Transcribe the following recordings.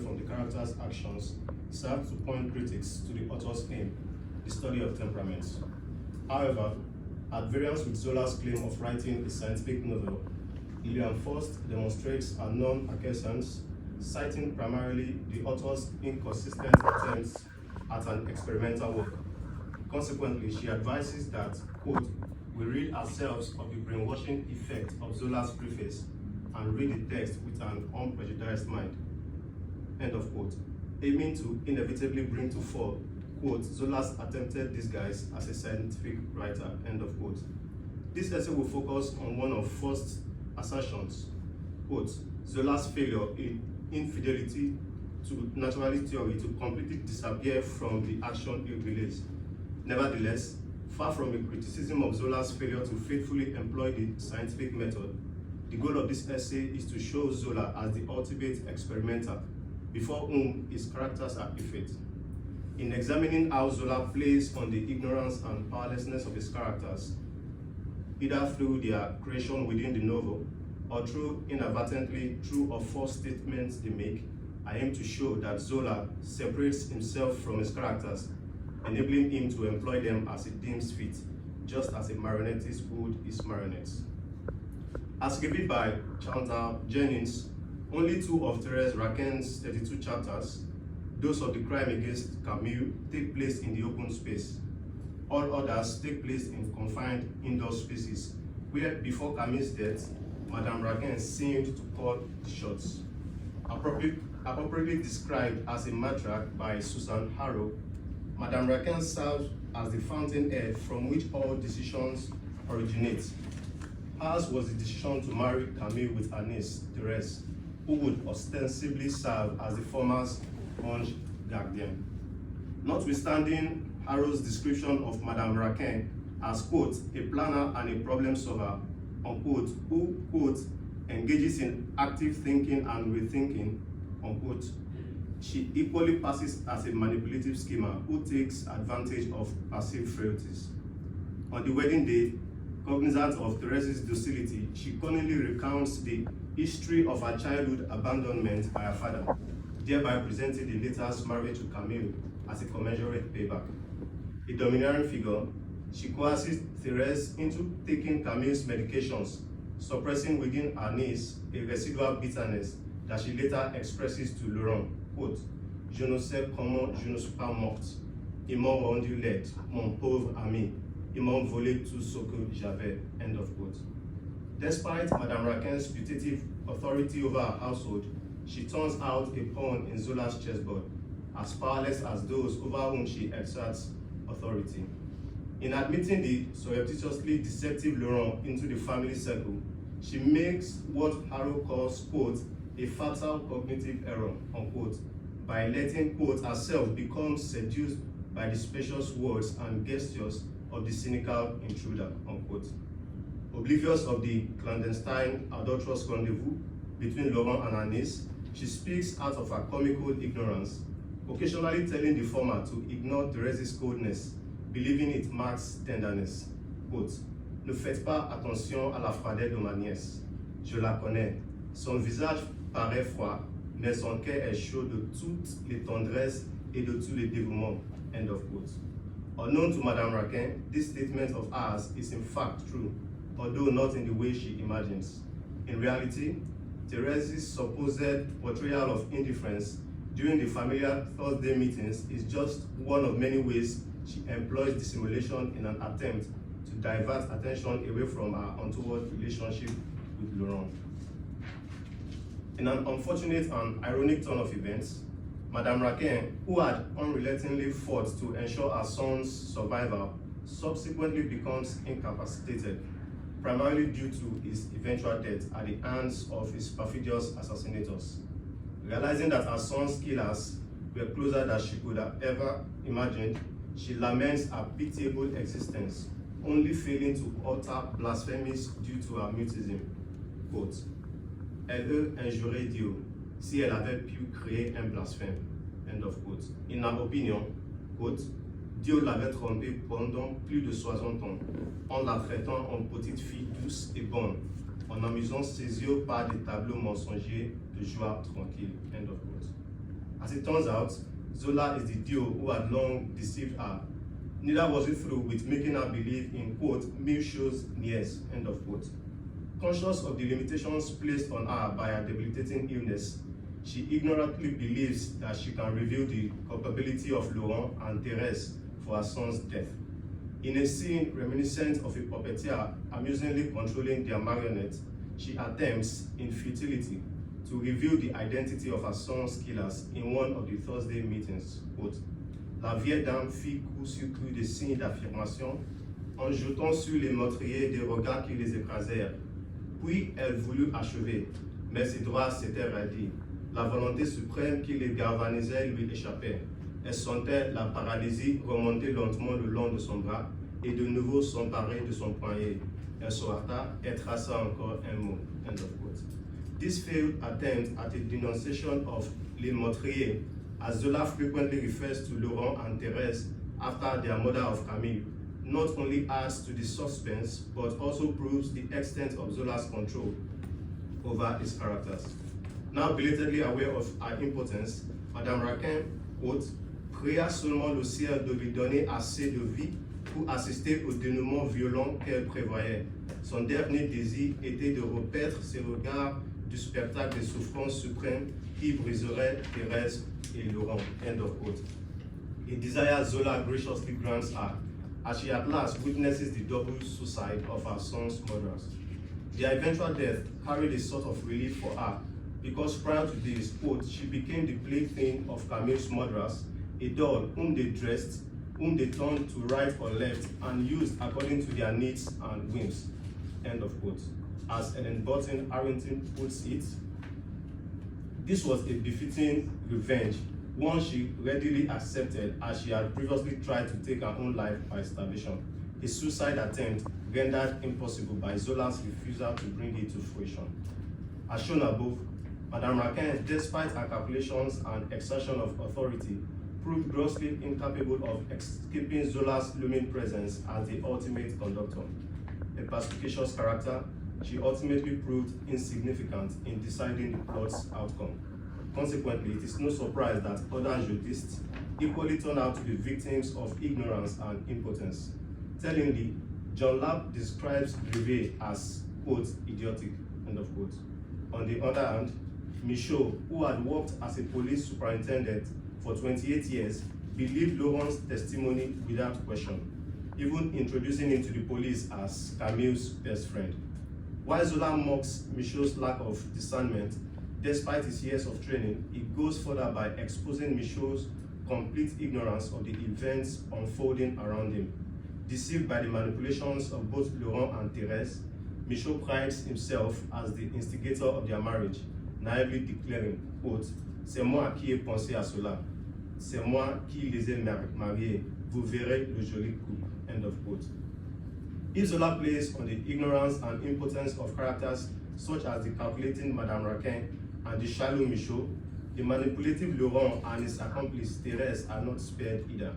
from the character's actions serve to point critics to the author's aim, the study of temperaments. However, at variance with Zola's claim of writing a scientific novel, Lillian Faust demonstrates a non-acquiescence, citing primarily the author's inconsistent attempts at an experimental work. Consequently, she advises that, quote, we rid ourselves of the brainwashing effect of Zola's preface and read the text with an unprejudiced mind, end of quote, aiming to inevitably bring to fore, quote, Zola's attempted disguise as a scientific writer, end of quote. This essay will focus on one of Faust's assertions, quote, Zola's failure in infidelity to naturalist theory to completely disappear from the action it relays. Nevertheless, far from a criticism of Zola's failure to faithfully employ the scientific method, the goal of this essay is to show Zola as the ultimate experimenter, before whom his characters are effete. In examining how Zola plays on the ignorance and powerlessness of his characters, either through their creation within the novel, or through inadvertently true or false statements they make, I aim to show that Zola separates himself from his characters, enabling him to employ them as he deems fit, just as a marionettist would his marionettes. As given by Chantal Jennings, only 2 of Thérèse Raquin's 32 chapters, those of the crime against Camille, take place in the open space. All others take place in confined indoor spaces, where before Camille's death, Madame Raquin seemed to call the shots. Appropriately described as a matriarch by Susan Harrow, Madame Raquin serves as the fountainhead from which all decisions originate. Hers was the decision to marry Camille with her niece, Thérèse, who would ostensibly serve as the former's ange gardien. Notwithstanding Harrow's description of Madame Raquin as, quote, a planner and a problem solver, unquote, who, quote, engages in active thinking and rethinking, unquote, she equally passes as a manipulative schemer who takes advantage of perceived frailties. On the wedding day, cognizant of Thérèse's docility, she cunningly recounts the history of her childhood abandonment by her father, thereby presenting the latter's marriage to Camille as a commensurate payback. A domineering figure, she coerces Thérèse into taking Camille's medications, suppressing within her niece a residual bitterness that she later expresses to Laurent, quote, je ne sais comment je ne suis pas morte. Ils m'ont rendu laide, mon pauvre ami. Ils m'ont volé tout ce que j'avais, end of quote. Despite Madame Raquin's putative authority over her household, she turns out a pawn in Zola's chessboard, as powerless as those over whom she exerts authority. In admitting the surreptitiously deceptive Laurent into the family circle, she makes what Harrow calls, quote, a fatal cognitive error, unquote, by letting, quote, herself become seduced by the specious words and gestures of the cynical intruder, unquote. Oblivious of the clandestine adulterous rendezvous between Laurent and her niece, she speaks out of her comical ignorance, occasionally telling the former to ignore Thérèse's coldness, believing it marks tenderness. Quote, ne faites pas attention à la froideur de ma nièce. Je la connais. Son visage paraît froid, mais son cœur est chaud de toutes les tendresses et de tous les dévouements. End of quote. Unknown to Madame Raquin, this statement of ours is in fact true, although not in the way she imagines. In reality, Thérèse's supposed portrayal of indifference during the familiar Thursday meetings is just one of many ways she employs dissimulation in an attempt to divert attention away from her untoward relationship with Laurent. In an unfortunate and ironic turn of events, Madame Raquin, who had unrelentingly fought to ensure her son's survival, subsequently becomes incapacitated, primarily due to his eventual death at the hands of his perfidious assassinators. Realizing that her son's killers were closer than she could have ever imagined, she laments her pitiable existence, only failing to utter blasphemies due to her mutism. Quote, elle eût injuré Dieu si elle avait pu créer un blasphème. End of quote. In her opinion, quote, Dieu l'avait trompée pendant plus de 60 ans, en la traitant en petite fille douce et bonne, en amusant ses yeux par des tableaux mensongers de joie tranquille. End of quote. As it turns out, Zola is the Dio who had long deceived her. Neither was it through with making her believe in, quote, Michaud's niece, end of quote. Conscious of the limitations placed on her by her debilitating illness, she ignorantly believes that she can reveal the culpability of Laurent and Thérèse for her son's death. In a scene reminiscent of a puppeteer amusingly controlling their marionette, she attempts, in futility, to reveal the identity of her son's killers in one of the Thursday meetings. Quote, La vieille dame fit coup sur coup de signes d'affirmation en jetant sur les meurtriers des regards qui les écrasèrent. Puis elle voulut achever, mais ses doigts s'étaient raidis. La volonté suprême qui les galvanisait lui échappait. Elle sentait la paralysie remonter lentement le long de son bras et de nouveau s'emparer de son poignet. Elle se heurta et traça encore un mot. End of quote. This failed attempt at a denunciation of les meurtriers, as Zola frequently refers to Laurent and Thérèse after their murder of Camille, not only adds to the suspense, but also proves the extent of Zola's control over his characters. Now belatedly aware of her impotence, Madame Raquin, quote, pria seulement le ciel de lui donner assez de vie pour assister au dénouement violent qu'elle prévoyait. Son dernier désir était de repaître ses regards du spectacle des souffrances suprêmes qui briserait Thérèse et Laurent. End of quote. A desire Zola graciously grants her, as she at last witnesses the double suicide of her son's murderers. Their eventual death carried a sort of relief for her, because prior to this, quote, she became the plaything of Camille's murderers, a doll whom they dressed, whom they turned to right or left, and used according to their needs and whims. End of quote. As Ellen Burton Harrington puts it, this was a befitting revenge, one she readily accepted as she had previously tried to take her own life by starvation, a suicide attempt rendered impossible by Zola's refusal to bring it to fruition. As shown above, Madame Raquin, despite her calculations and exertion of authority, proved grossly incapable of escaping Zola's looming presence as the ultimate conductor. A perspicacious character, she ultimately proved insignificant in deciding the plot's outcome. Consequently, it is no surprise that other jurists equally turned out to be victims of ignorance and impotence. Tellingly, John Lapp describes Grivet as, quote, idiotic, end of quote. On the other hand, Michaud, who had worked as a police superintendent for 28 years, believed Laurent's testimony without question, even introducing him to the police as Camille's best friend. While Zola mocks Michaud's lack of discernment, despite his years of training, he goes further by exposing Michaud's complete ignorance of the events unfolding around him. Deceived by the manipulations of both Laurent and Thérèse, Michaud prides himself as the instigator of their marriage, naively declaring, quote, c'est moi qui ai pensé à cela, c'est moi qui les ai mariés, vous verrez le joli couple, end of quote. If Zola plays on the ignorance and impotence of characters such as the calculating Madame Raquin and the shallow Michaud, the manipulative Laurent and his accomplice Thérèse are not spared either.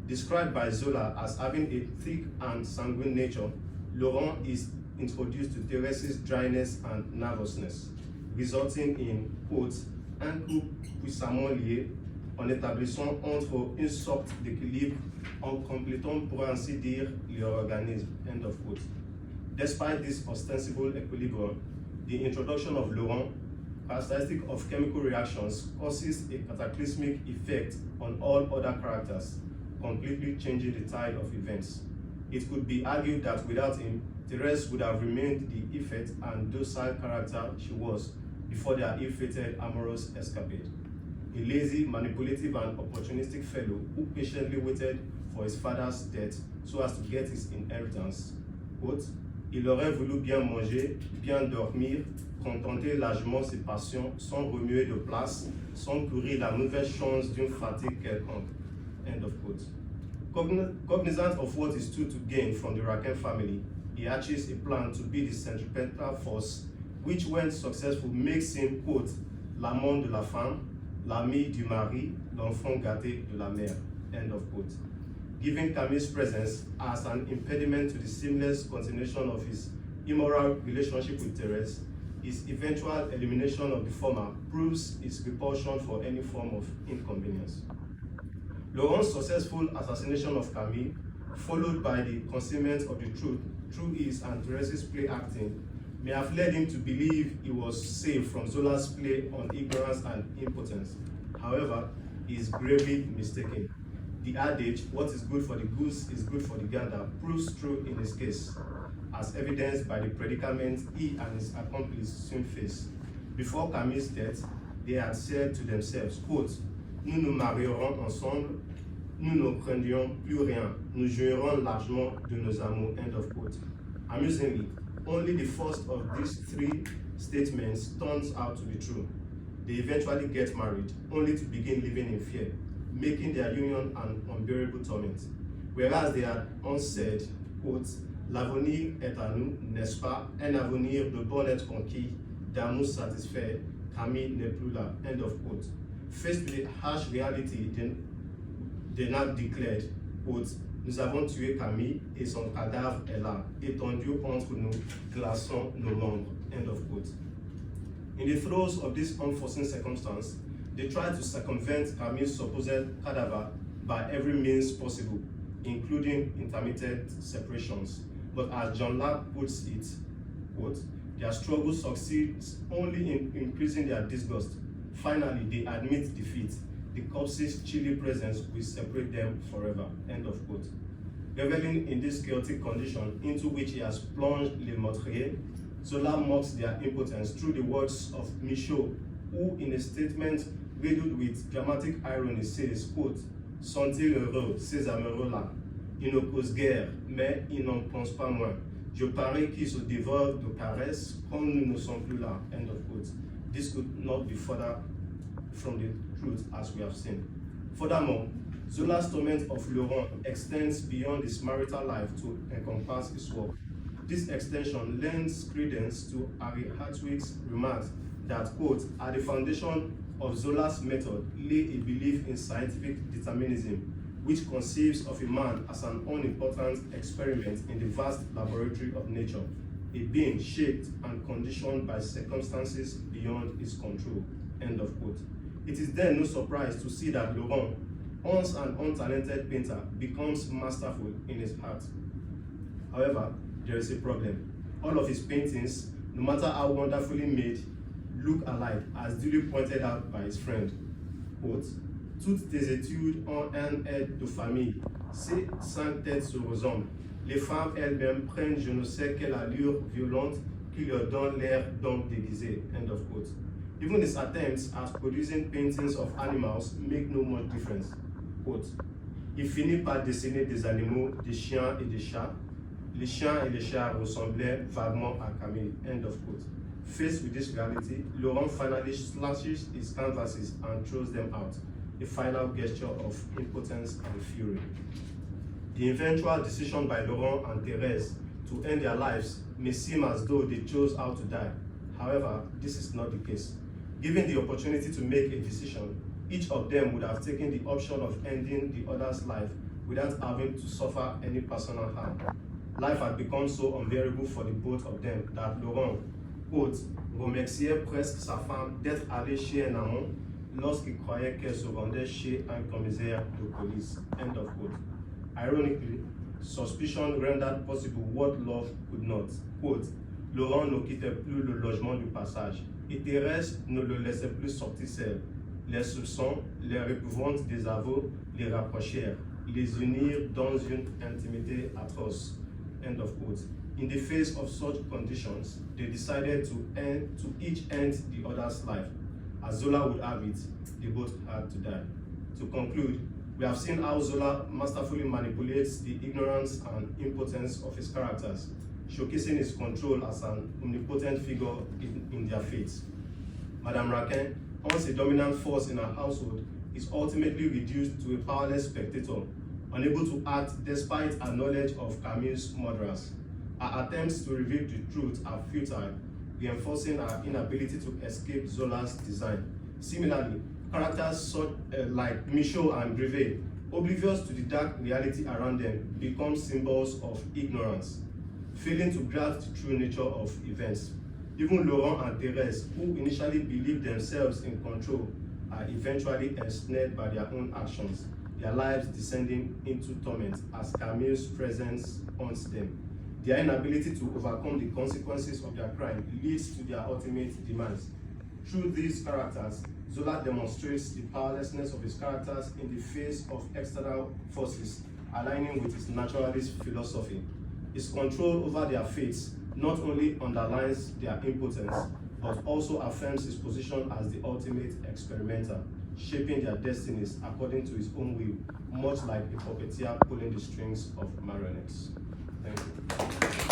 Described by Zola as having a thick and sanguine nature, Laurent is introduced to Thérèse's dryness and nervousness, resulting in, quote, un couple puissamment lié, en établissant entre une sorte d'équilibre, en complétant pour ainsi dire leur organisme, end of quote. Despite this ostensible equilibrium, the introduction of Laurent, characteristic of chemical reactions, causes a cataclysmic effect on all other characters, completely changing the tide of events. It could be argued that without him, Thérèse would have remained the effete and docile character she was before their ill-fated amorous escapade. A lazy, manipulative, and opportunistic fellow who patiently waited for his father's death so as to get his inheritance. Quote, il aurait voulu bien manger, bien dormir, contenter largement ses passions, sans remuer de place, sans courir la mauvaise chance d'une fatigue quelconque. End of quote. Cognizant of what is due to gain from the Raquin family, he hatches a plan to be the centripetal force, which, when successful, makes him, quote, l'amant de la femme, l'ami du mari, l'enfant gâté de la mère, end of quote. Giving Camille's presence as an impediment to the seamless continuation of his immoral relationship with Thérèse, his eventual elimination of the former proves his repulsion for any form of inconvenience. Laurent's successful assassination of Camille, followed by the concealment of the truth through his and Thérèse's play acting, may have led him to believe he was safe from Zola's play on ignorance and impotence. However, he is gravely mistaken. The adage, what is good for the goose is good for the gander, proves true in his case, as evidenced by the predicament he and his accomplice soon faced. Before Camille's death, they had said to themselves, quote, nous nous marierons ensemble, nous ne craindrions plus rien, nous jouirons largement de nos amours, end of quote. Amusingly, only the first of these three statements turns out to be true. They eventually get married, only to begin living in fear, making their union an unbearable torment. Whereas they had once said, quote, l'avenir est à nous, n'est-ce pas, un avenir de bonheur conquis, d'amour satisfait, Camille n'est plus là, end of quote. Faced with the harsh reality, they now declared, quote, nous avons tué Camille et son cadavre est là, étendu entre nous, glaçons nos membres, end of quote. In the throes of this unforeseen circumstance, they tried to circumvent Camille's supposed cadaver by every means possible, including intermittent separations. But as John Locke puts it, quote, their struggle succeeds only in increasing their disgust. Finally, they admit defeat. The corpse's chilly presence will separate them forever, end of quote. Reveling in this chaotic condition into which he has plunged Les Meurtriers, Zola mocks their impotence through the words of Michaud, who in a statement riddled with dramatic irony says, quote, sont-ils heureux, ces amoureux-là? Ils ne causent guère, mais ils n'en pensent pas moins. Je parie qu'ils se dévorent de caresses comme nous ne sommes plus là, end of quote. This could not be further from the truth as we have seen. Furthermore, Zola's torment of Laurent extends beyond his marital life to encompass his work. This extension lends credence to Harry Hartwig's remarks that, quote, at the foundation of Zola's method lay a belief in scientific determinism, which conceives of a man as an unimportant experiment in the vast laboratory of nature, a being shaped and conditioned by circumstances beyond his control, end of quote. It is then no surprise to see that Laurent, once an untalented painter, becomes masterful in his art. However, there is a problem. All of his paintings, no matter how wonderfully made, look alike, as duly pointed out by his friend. Quote, toutes tes études ont un aide de famille. Ces 5 têtes se ressemblent. Les femmes elles-mêmes prennent je ne sais quelle allure violente qui leur donne l'air d'homme déguisé. End of quote. Even his attempts at producing paintings of animals make no much difference. Quote, il finit par dessiner des animaux, des chiens et des chats. Les chiens et les chats ressemblaient vaguement à Camille. End of quote. Faced with this reality, Laurent finally slashes his canvases and throws them out, a final gesture of impotence and fury. The eventual decision by Laurent and Thérèse to end their lives may seem as though they chose how to die. However, this is not the case. Given the opportunity to make a decision, each of them would have taken the option of ending the other's life without having to suffer any personal harm. Life had become so unbearable for the both of them that Laurent, quote, remerciait presque sa femme d'être allé chez un amant lorsqu'il croyait qu'elle se rendait chez un commissaire de police, end of quote. Ironically, suspicion rendered possible what love could not. Quote, Laurent ne quittait plus le logement du passage et Thérèse ne le laissait plus sortir seul. Les soupçons, les réprouvantes des aveux les rapprochèrent, les unirent dans une intimité atroce. End of quote. In the face of such conditions, they decided to each end the other's life. As Zola would have it, they both had to die. To conclude, we have seen how Zola masterfully manipulates the ignorance and impotence of his characters, showcasing his control as an omnipotent figure in their fates. Madame Raquin, once a dominant force in her household, is ultimately reduced to a powerless spectator, unable to act despite her knowledge of Camille's murderers. Her attempts to reveal the truth are futile, reinforcing her inability to escape Zola's design. Similarly, characters such like Michaud and Grivet, oblivious to the dark reality around them, become symbols of ignorance, failing to grasp the true nature of events. Even Laurent and Thérèse, who initially believed themselves in control, are eventually ensnared by their own actions, their lives descending into torment as Camille's presence haunts them. Their inability to overcome the consequences of their crime leads to their ultimate demise. Through these characters, Zola demonstrates the powerlessness of his characters in the face of external forces, aligning with his naturalist philosophy. His control over their fates not only underlines their impotence, but also affirms his position as the ultimate experimenter, shaping their destinies according to his own will, much like a puppeteer pulling the strings of marionettes. Thank you.